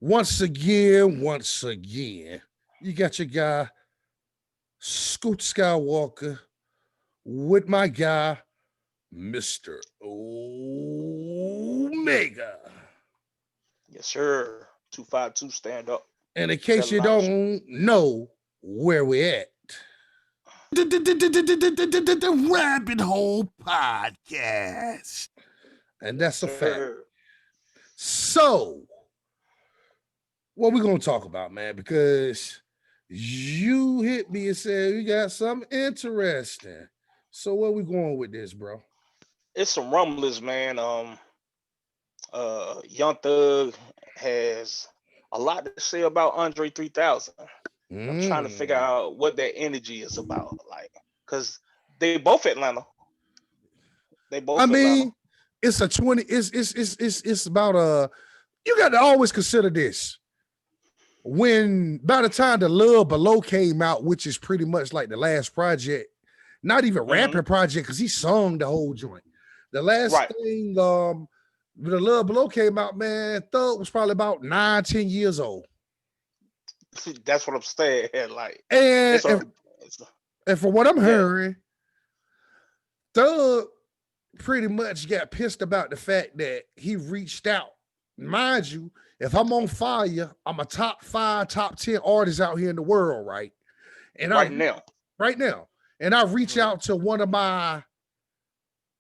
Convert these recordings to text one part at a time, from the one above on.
Once again, you got your guy, Scoot Skywalker, with my guy, Mr. Omega. Yes, sir. 252 stand up. And in Tell case a you lot of shit. don't know where we at, the Rabbit Hole Podcast. And Yes, that's a fact. sir. So, what we gonna talk about, man? Because you hit me and said you got something interesting. So where we going with this, bro? It's some rumblings, man. Young Thug has a lot to say about Andre 3000. I'm trying to figure Mm. out what that energy is about, like, cause they both Atlanta. They I both Atlanta. mean, it's a 20, it's about you got to always consider this. When by the time the Love Below came out, which is pretty much like the last project, not even Hmm. rapping project, because he sung the whole joint. The last Right. thing, when the Love Below came out, man, Thug was probably about 9, 10 years old. That's what I'm saying. Like, And it's a, it's a and from what I'm yeah. hearing, Thug pretty much got pissed about the fact that he reached out. Mind you, if I'm on fire, I'm a top 5, top 10 artist out here in the world, right? And I Right now. right now, and I reach Hmm. out to one of my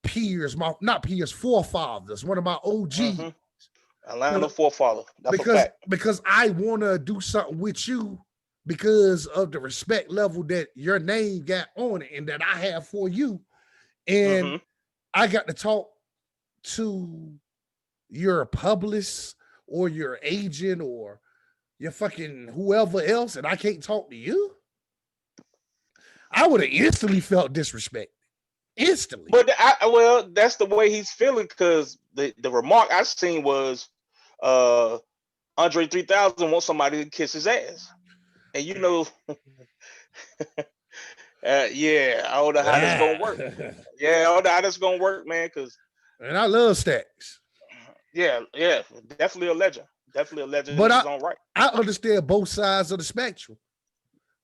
peers, my not peers, forefathers, one of my OG, Hmm. Atlanta forefather. That's a because fact. because I want to do something with you because of the respect level that your name got on it and that I have for you. And Hmm. I got to talk to your publicist or your agent or your fucking whoever else, and I can't talk to you. I would have instantly felt disrespect. Instantly. But well, that's the way he's feeling because the remark I seen was, uh, Andre 3000 wants somebody to kiss his ass, and you know, yeah, I don't know how this gonna work. Ah. Yeah, I don't know how this gonna work, man. Because And I love Stacks. yeah, yeah, definitely a legend, definitely a legend in But his own right. I understand both sides of the spectrum.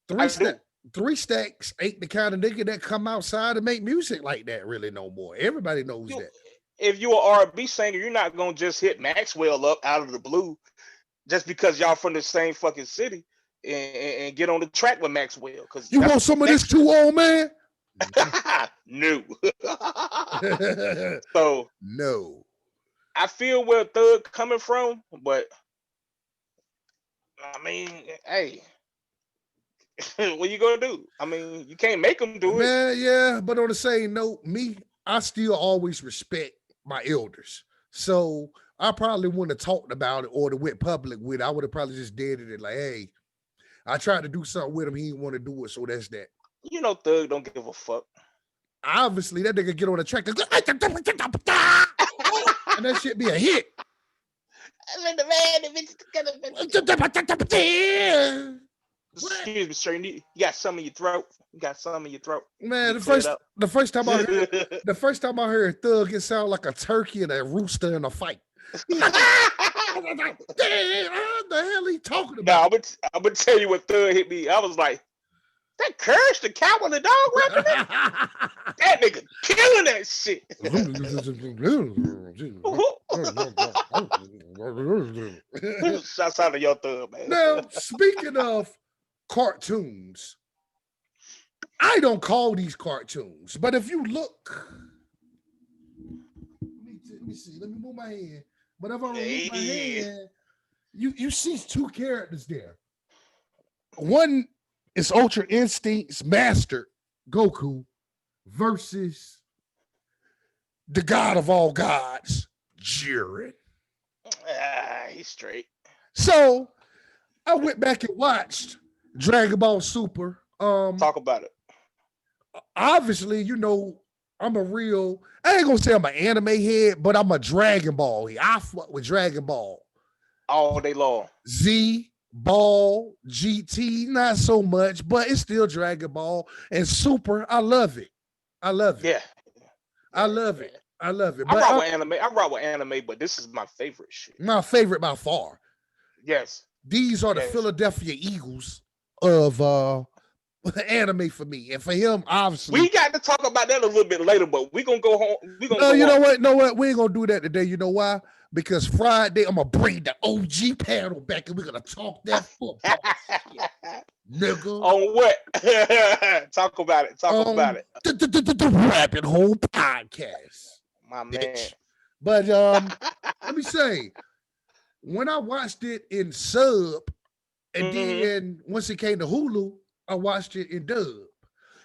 Three I stack do. 3 stacks ain't the kind of nigga that come outside and make music like that really no more. Everybody knows You, that. if you're an R&B singer, you're not gonna just hit Maxwell up out of the blue just because y'all from the same fucking city and get on the track with Maxwell because You that's want a some of this connection. too, old man? No. So No. I feel where Thug coming from, but I mean, hey, what you gonna do? I mean, you can't make them do it. Man, yeah, but on the same note, I still always respect my elders. So I probably wouldn't have talked about it or went public with it. I would have probably just did it like, hey, I tried to do something with him. He didn't want to do it. So that's that. You know, Thug don't give a fuck. Obviously, that nigga get on the track and that shit be a hit. I mean, the man, if What? excuse me, sir. You got some in your throat. You got some in your throat. Man, Get cleared up. the first time I heard the first time I heard Thug, it sounded like a turkey and a rooster in a fight. He like, damn, what the hell he talking Now, about? I'm gonna tell you what Thug hit me. I was like, that Courage the Cowardly Dog rapping it? That nigga killing that shit. Shouts out to your Thug, man. Now, speaking of cartoons, I don't call these cartoons, but if you look, let me see, let me move my hand. But if I remove my Hey. hand, you see 2 characters there. One is Ultra Instinct's master, Goku, versus the god of all gods, Jiren. He's straight. So I went back and watched Dragon Ball Super. Talk about it. Obviously, I'm I ain't gonna say I'm an anime head, but I'm a Dragon Ball head. I fuck with Dragon Ball. All day long. Z, Ball, GT, not so much, but it's still Dragon Ball. And Super, I love it. I love it. Yeah. I love it. I love it. I But rock with anime. I rock with anime, but this is my favorite shit. my favorite by far. Yes. These are the Yes. Philadelphia Eagles of anime for me. And for him, obviously. We got to talk about that a little bit later, but we're gonna go home. We're gonna No, go you know on. what? No, what? We ain't gonna do that today. You know why? Because Friday, I'm gonna bring the OG panel back and we're gonna talk that football shit, nigga. On what? Talk about it. Talk about it. The Rabbit Hole Podcast, My man. bitch. But let me say, when I watched it in sub, and then once it came to Hulu, I watched it in dub.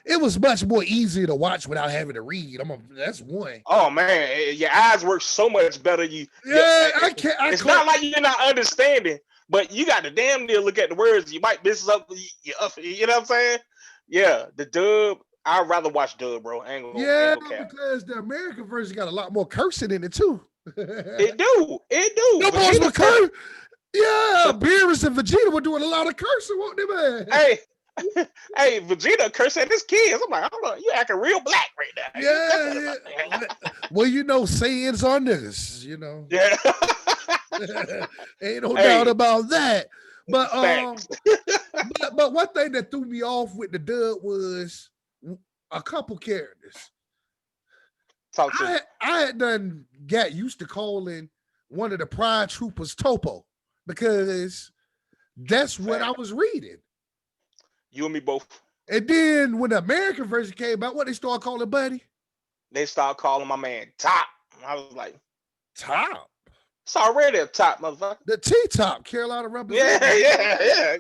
It was much more easier to watch without having to read. That's one. Oh man, your eyes work so much better. I can't. It's not like you're not understanding, but you got to damn near look at the words. You might miss up. You know what I'm saying? Yeah, the dub. I'd rather watch dub, bro. Ain't gonna because the American version got a lot more cursing in it too. It do. No boys were cursing. Yeah, Beerus and Vegeta were doing a lot of cursing, weren't they, man? Hey, Vegeta cursing at his kids. I'm like, hold on, you acting real black right now. Yeah. Well, you know, Saiyans are niggas, you know. Yeah. Ain't no doubt about that. But but one thing that threw me off with the dub was a couple characters. I had done got used to calling one of the Pride Troopers Topo because that's what I was reading. You and me both. And then when the American version came out, what they start calling Buddy? They start calling my man Top. I was like, Top? It's already a top, motherfucker. The T-Top, Carolina representative.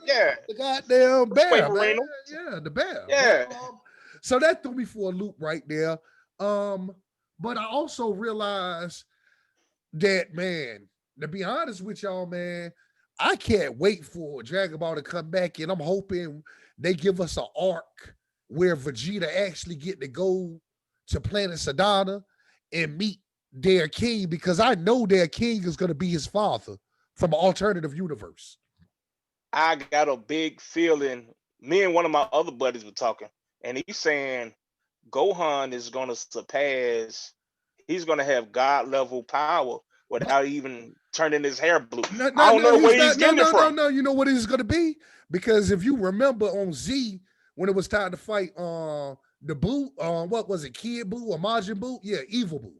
Yeah. The goddamn bear, man. Yeah, the bear. Yeah. So that threw me for a loop right there. But I also realized that, man, to be honest with y'all, man, I can't wait for Dragon Ball to come back, and I'm hoping they give us an arc where Vegeta actually get to go to planet Sadana and meet their king, because I know their king is going to be his father from an alternative universe. I got a big feeling. Me and one of my other buddies were talking, and he's saying Gohan is going to surpass. He's going to have God level power without even turning his hair blue. I don't know where he's getting it from. No, you know what it's going to be? Because if you remember on Z, when it was time to fight the Buu, what was it, Kid Buu or Majin Buu? Yeah, Evil Buu.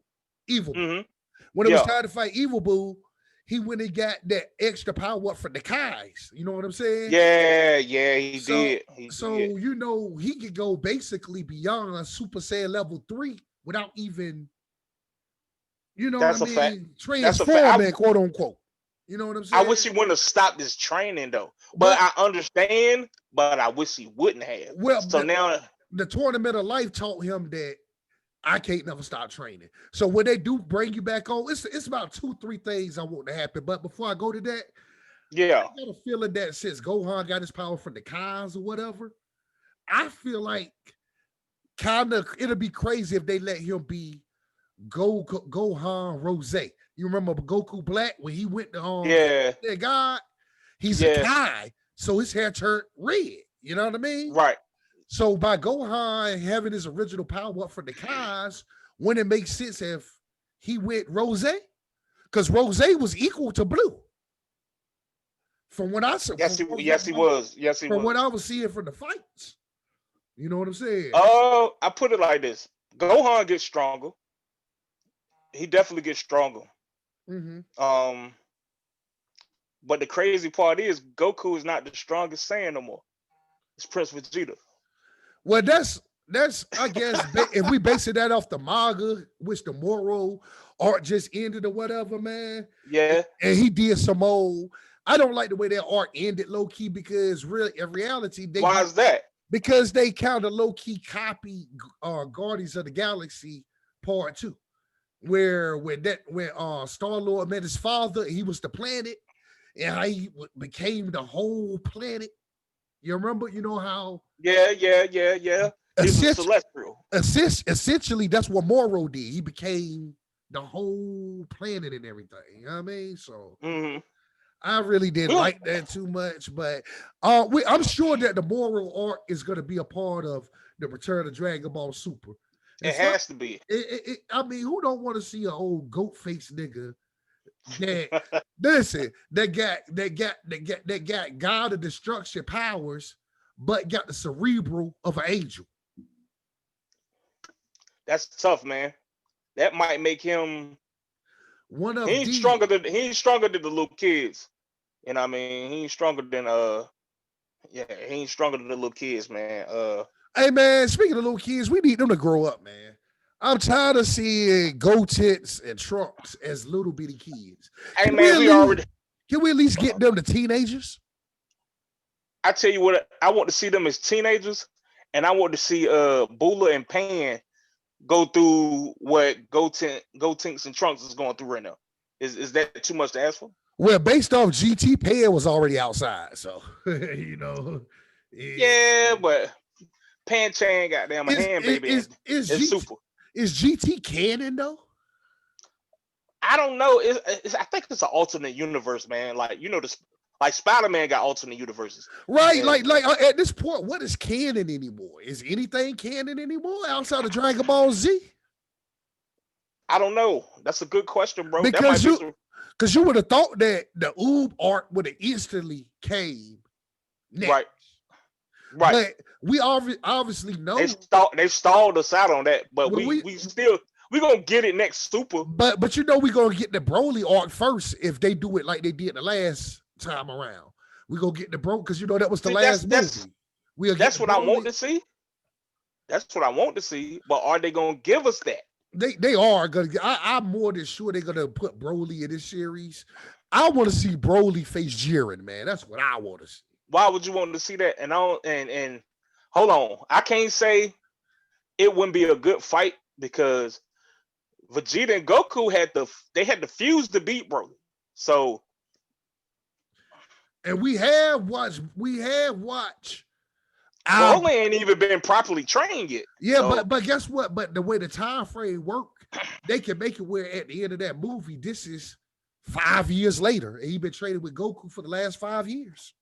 When it was time to fight Evil Buu, he went and got that extra power up from the Kais. You know what I'm saying? Yeah, he did. You know, he could go basically beyond Super Saiyan level 3 without even, you know what I mean? Transforming, quote unquote. You know what I'm saying? I wish he wouldn't have stopped his training though. But I understand, but I wish he wouldn't have. Well, so now the Tournament of Life taught him that I can't never stop training. So when they do bring you back on, it's about 2-3 things I want to happen. But before I go to that, I got a feeling that since Gohan got his power from the Kais or whatever, I feel like it'll be crazy if they let him be Gohan Rose. You remember Goku Black when he went to their God? He's a Kai, so his hair turned red. You know what I mean? Right. So by Gohan having his original power up for the Kais, when it makes sense if he went Rose, because Rose was equal to Blue. From what I saw, yes, he was. From what I was seeing from the fights, you know what I'm saying? Oh, I put it like this: Gohan gets stronger. He definitely gets stronger. But the crazy part is Goku is not the strongest Saiyan no more. It's Prince Vegeta. Well, that's I guess if we base that off the manga, which the Moro arc just ended or whatever, man. Yeah. And he did some old. I don't like the way that arc ended low key because really in reality, why is that? Because they kind of low key copied Guardians of the Galaxy Part 2, where when Star-Lord met his father, he was the planet, and how he became the whole planet. You remember, you know how? Yeah. Celestial. Essentially, that's what Moro did. He became the whole planet and everything. You know what I mean? So I really didn't like that too much, but I'm sure that the Moro arc is going to be a part of the Return of Dragon Ball Super. It has to be. I mean, who don't want to see an old goat face nigga that listen, that got God of destruction powers, but got the cerebral of an angel. That's tough, man. That might make him. One He of ain't the stronger than the little kids. You know what I mean? He ain't stronger than yeah, he ain't stronger than the little kids, man. Hey man, speaking of little kids, we need them to grow up, man. I'm tired of seeing go tits and trunks as little bitty kids. Hey man, Can we at least get them to teenagers? I tell you what, I want to see them as teenagers, and I want to see Bula and Pan go through what Go Tinks and Trunks is going through right now. Is that too much to ask for? Well, based off GT, Pan was already outside, so you know. Yeah, but Pan Chan, goddamn, a hand baby, is super. Is GT canon though? I don't know. I think it's an alternate universe, man. Like like Spider-Man got alternate universes, right? And, like at this point, what is canon anymore? Is anything canon anymore outside of Dragon Ball Z? I don't know. That's a good question, bro. Because you would have thought that the Oob arc would have instantly came next. Right. But we obviously know they stalled us out on that, but we gonna get it next Super. But you know we gonna get the Broly arc first if they do it like they did the last time around. We gonna get the because you know that was the last movie. That's what I want to see. That's what I want to see. But are they gonna give us that? They are gonna. I'm more than sure they're gonna put Broly in this series. I want to see Broly face Jiren, man. That's what I want to see. Why would you want to see that? And hold on, I can't say it wouldn't be a good fight because Vegeta and Goku had to fuse to beat Broly. So, and we have watched. Broly ain't even been properly trained yet. Yeah, so. but guess what? But the way the time frame work, they can make it where at the end of that movie, this is 5 years later, and he been training with Goku for the last 5 years.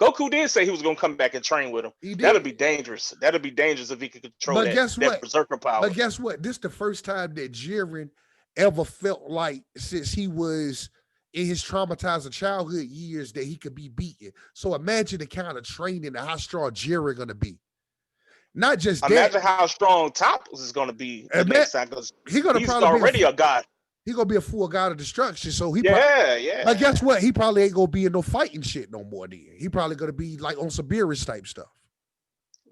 Goku did say he was gonna come back and train with him. That'll be dangerous. That'll be dangerous if he could control that berserker power. But guess what? This is the first time that Jiren ever felt like since he was in his traumatizing childhood years that he could be beaten. So imagine the kind of training and how strong Jiren gonna be. Not just imagine how strong Topos is gonna be the next time because he's already a god. He's gonna be a full god of destruction. So yeah. But guess what? He probably ain't gonna be in no fighting shit no more. Then he probably gonna be like on some Beerus type stuff.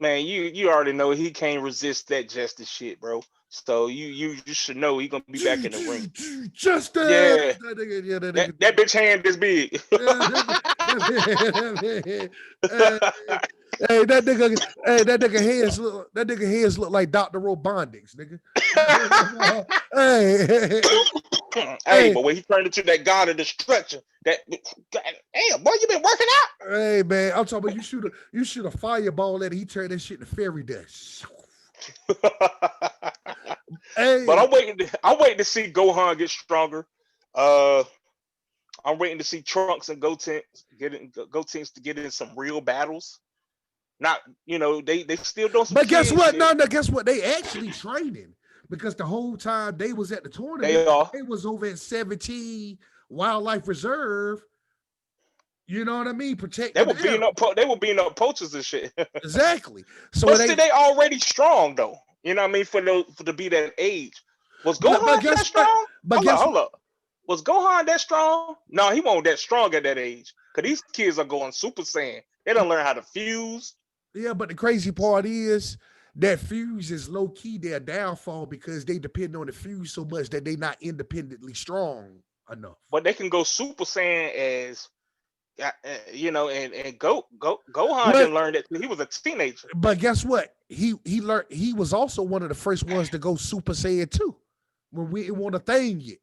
Man, you already know he can't resist that justice shit, bro. So you should know he's gonna be back in the ring. Justice. Yeah. That bitch hand is big. Hey, that nigga hands look like Dr. Robotnik's, nigga. Hey, but when he turned into that god of destruction, damn, boy, you been working out. Hey man, I'm talking about you shoot a fireball at it, he turned that shit to fairy dust. Hey. But I'm waiting to see Gohan get stronger. I'm waiting to see Trunks and Gotenks to get in some real battles. Not, they still don't. But guess what? No, guess what? They actually training because the whole time they was at the tournament, they was over at 17 Wildlife Reserve. You know what I mean? Protecting. They were beating up poachers and shit. Exactly. So but they already strong though. You know what I mean? For to be that age, was Gohan that strong? Hold up. Was Gohan that strong? No, he wasn't that strong at that age. Cause these kids are going Super Saiyan. They don't learn how to fuse. Yeah, but the crazy part is that fuse is low key their downfall because they depend on the fuse so much that they not independently strong enough. But they can go Super Saiyan as, and Gohan didn't learn that he was a teenager. But guess what? He learned. He was also one of the first ones to go Super Saiyan 2 when we didn't want a thing yet.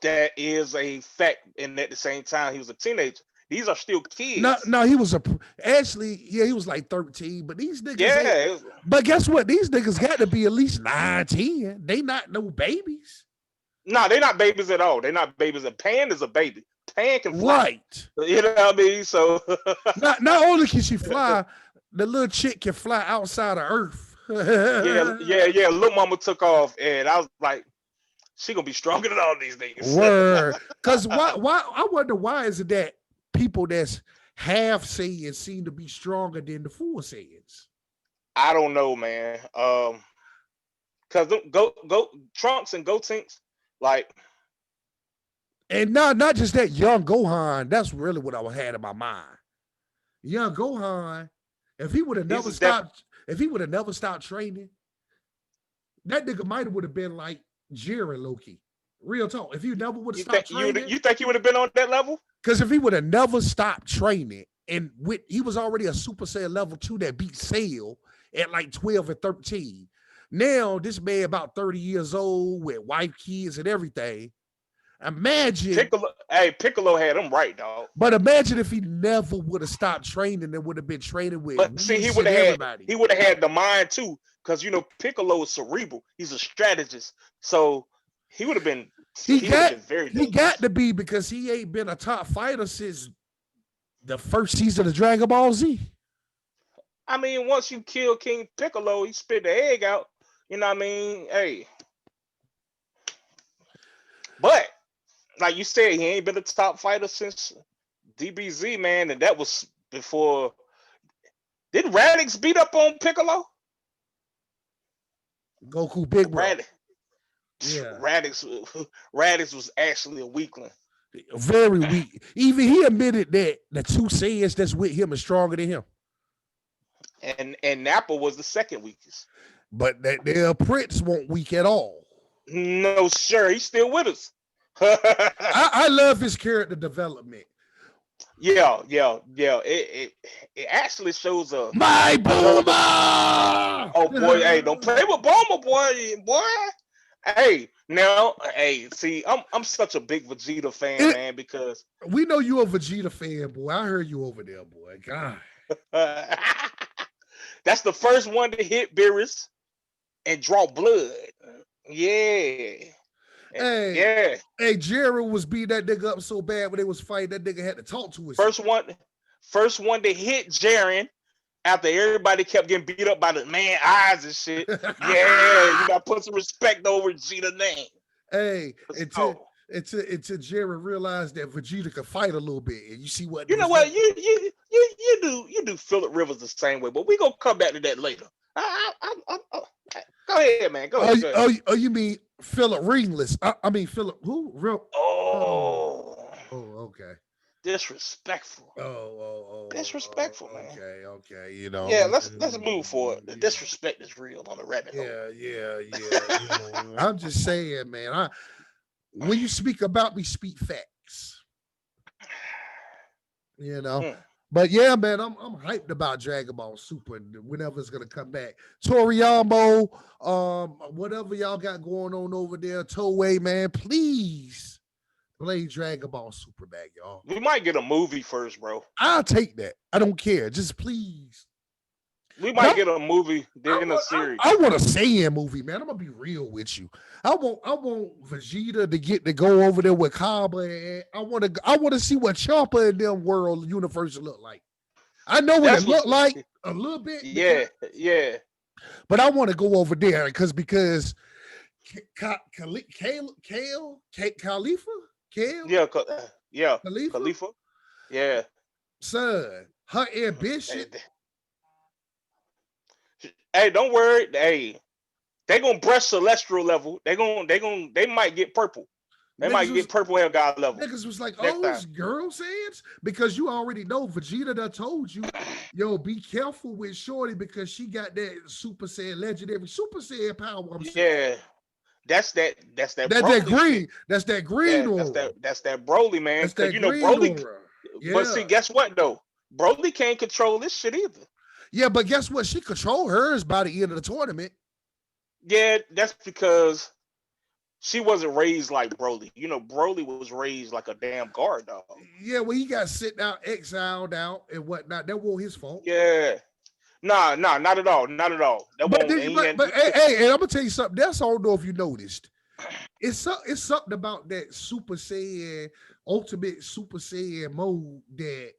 That is a fact, and at the same time, he was a teenager. These are still kids. No, he was he was like 13, but these niggas. But guess what? These niggas got to be at least 9, 10. They not no babies. No, they're not babies at all. They're not babies. And Pan is a baby. Pan can fly. Right. You know what I mean? So not only can she fly, the little chick can fly outside of Earth. yeah. Little mama took off, and I was like, she gonna be stronger than all these niggas. Word. Because why I wonder why is it that people that's half Saiyans seem to be stronger than the full Saiyans? I don't know, man. Cause go Trunks and Gotenks, like, And not just that, young Gohan, that's really what I had in my mind. Young Gohan, if he would have never stopped, if he would have never stopped training, that nigga might have would have been like Jiren Loki. Real talk. If he never would have stopped training, you think he would have been on that level? because if he would have never stopped training, and he was already a Super Saiyan level 2 that beat Cell at like 12 and 13. Now this man about 30 years old with wife, kids, and everything. Imagine Piccolo had him right, dog. But imagine if he never would have stopped training and would have been training with. But see, he would have had the mind too, because Piccolo is cerebral. He's a strategist, so he would have been. He got to be, because he ain't been a top fighter since the first season of Dragon Ball Z. I mean, once you kill King Piccolo, he spit the egg out. You know what I mean? Hey, but like you said, he ain't been a top fighter since DBZ, man, and that was before. Did Radix beat up on Piccolo? Goku Big Bro. Radix was actually a weakling. Very weak. Even he admitted that the two Saiyans that's with him are stronger than him. And Nappa was the second weakest. But their Prince won't weak at all. No, sure. He's still with us. I love his character development. Yeah. It actually shows a my Bulma. Oh boy, hey, don't play with Bulma, boy. Hey, now, see, I'm such a big Vegeta fan, man, because we know you a Vegeta fan, boy. I heard you over there, boy. God. That's the first one to hit Beerus and draw blood. Yeah. Hey, Jiren was beating that nigga up so bad when they was fighting, that nigga had to talk to us. First one to hit Jiren after everybody kept getting beat up by the man eyes and shit. Yeah, you gotta put some respect over Vegeta's name. Hey, until Jiren realized that Vegeta could fight a little bit, and you see what you know what you do Phillip Rivers the same way, but we gonna come back to that later. Go ahead, man. Go ahead. Oh, you mean Philip Ringless? I mean Philip who? Oh, okay. Disrespectful. Disrespectful, man. Okay. You know. Yeah, let's move forward. The disrespect is real on the rabbit hole. Yeah. I'm just saying, man. When you speak about me, speak facts. You know. But yeah, man, I'm hyped about Dragon Ball Super whenever it's gonna come back. Toriyama, whatever y'all got going on over there, Toei, man, please play Dragon Ball Super back, y'all. We might get a movie first, bro. I'll take that. I don't care. Just please. We might get a movie, then a series. I want a Saiyan movie, man. I'm gonna be real with you. I want Vegeta to go over there with Kaba, and I want to see what Champa in them world universe look like. I know what it look like a little bit. Yeah. But I want to go over there because Khalifa. Yeah. Son, her ambition. Hey, don't worry. Hey, they gonna brush Celestial level. They might get purple. They might get purple hair god level. Niggas was like, it's girl Saiyans? Because you already know Vegeta done told you, yo, be careful with Shorty because she got that Super Saiyan legendary Super Saiyan power. That's that green. That's that green aura. That's that Broly, man. That's that green Broly. Aura. Yeah. But see, guess what though? Broly can't control this shit either. Yeah, but guess what? She controlled hers by the end of the tournament. Yeah, that's because she wasn't raised like Broly. Broly was raised like a damn guard dog. Yeah, well, he got sent out, exiled out, and whatnot. That wasn't his fault. Yeah. Nah, not at all. Not at all. But hey, and I'm gonna tell you something. That's all. I don't know if you noticed. It's something about that Super Saiyan, Ultimate Super Saiyan mode, that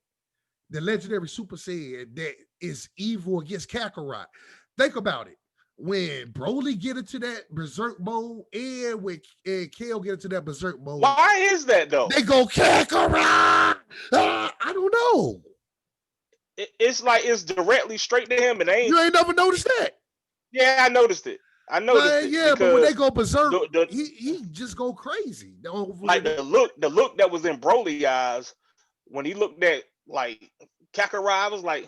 the legendary Super Saiyan that is evil against Kakarot. Think about it. when Broly get into that berserk mode and when Kale get into that berserk mode, Why is that though? they go Kakarot. I don't know. It's like it's directly straight to him, and they ain't. You ain't never noticed that. Yeah, I noticed it. Yeah, but when they go berserk, the he just go crazy. like the look that was in Broly eyes when he looked at like Kakarot, I was like,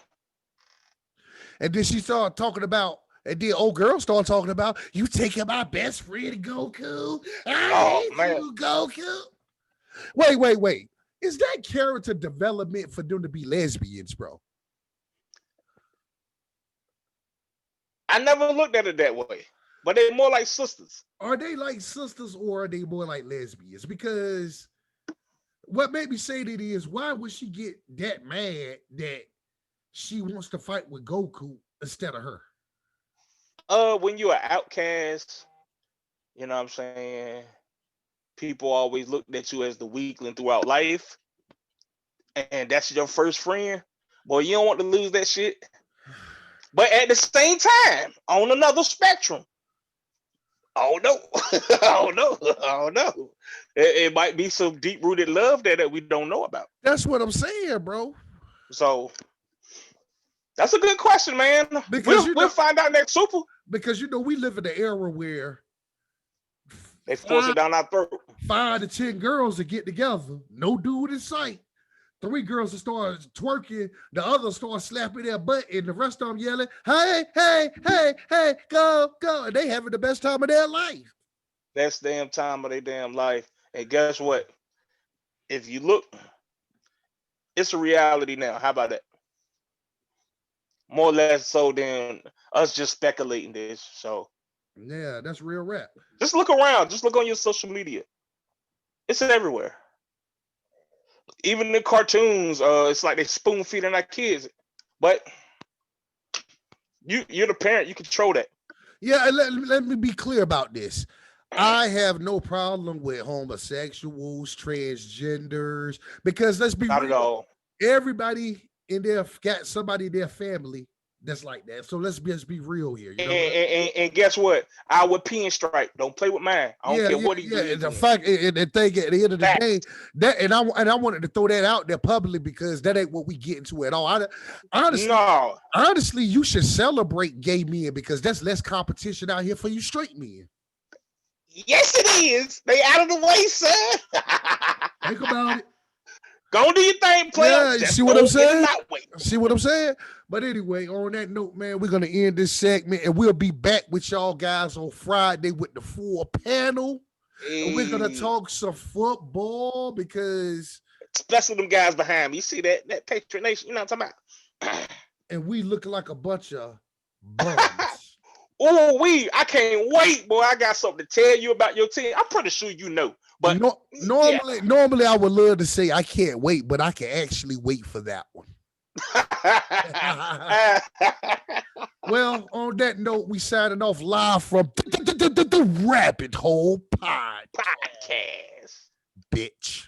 and then she started talking about, and then old girl started talking about, you taking my best friend Goku. I hate you, Goku. Wait. Is that character development for them to be lesbians, bro? I never looked at it that way. But they're more like sisters. Are they like sisters or are they more like lesbians? Because what made me say that is, why would she get that mad that she wants to fight with Goku instead of her? When you're an outcast, you know what I'm saying? People always looked at you as the weakling throughout life. And that's your first friend. Boy, you don't want to lose that shit. But at the same time, on another spectrum, oh no. It might be some deep-rooted love there that we don't know about. That's what I'm saying, bro. So that's a good question, man. Because we'll find out next Super. Because we live in the era where they force it down our throat. 5 to 10 girls to get together, no dude in sight. 3 girls to start twerking, the others start slapping their butt, and the rest of them yelling, hey, go. And they having the best time of their life. Best damn time of their damn life. And guess what? If you look, it's a reality now. How about that? More or less so than us just speculating this. So yeah, that's real rap. Just look around. Just look on your social media. It's everywhere. Even the cartoons, it's like they spoon feeding our kids. But you're the parent. You control that. Yeah, let me be clear about this. I have no problem with homosexuals, transgenders, because let's be not real. At all. Everybody in there got somebody in their family that's like that. So let's just be real here. You know and guess what? Our pinstripe. Don't play with mine. I don't care what he does. The fact and the thing at the end of the day, that and I wanted to throw that out there publicly because that ain't what we get into at all. Honestly, you should celebrate gay men because that's less competition out here for you straight men. Yes, it is. They out of the way, son. Think about it. Go do your thing, player. Yeah, see what I'm saying? See what I'm saying? But anyway, on that note, man, we're going to end this segment and we'll be back with y'all guys on Friday with the full panel. Hey. And we're going to talk some football because... Especially them guys behind me. You see that Patriot Nation? You know what I'm talking about? And we look like a bunch of bums. I can't wait, boy. I got something to tell you about your team. I'm pretty sure you know. But normally I would love to say I can't wait, but I can actually wait for that one. Well, on that note, we signing off live from the Rabbit Hole Podcast. Bitch.